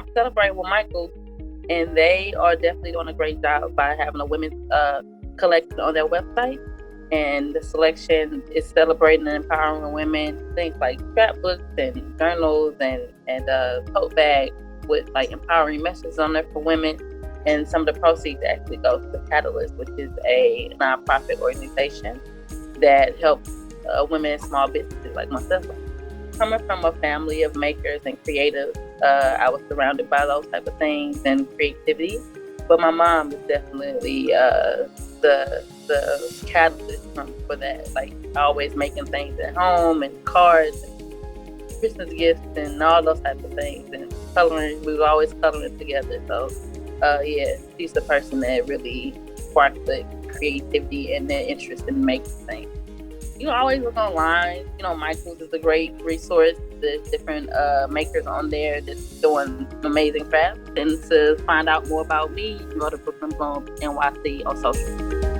I'm celebrating with Michael, and they are definitely doing a great job by having a women's collection on their website. And the selection is celebrating and empowering women. Things like scrapbooks and journals and tote bags with like empowering messages on there for women. And some of the proceeds actually go to Catalyst, which is a nonprofit organization that helps women and small businesses like myself. Coming from a family of makers and creatives, I was surrounded by those type of things and creativity. But my mom is definitely the catalyst for that. Like always making things at home and cards and Christmas gifts and all those types of things and coloring. We were always coloring together. So yeah, she's the person that really sparked the creativity and the interest in making things. Always look online. Michael's is a great resource. There's different makers on there that's doing amazing crafts. And to find out more about me, you can go to Brooklyn Bloom NYC on social.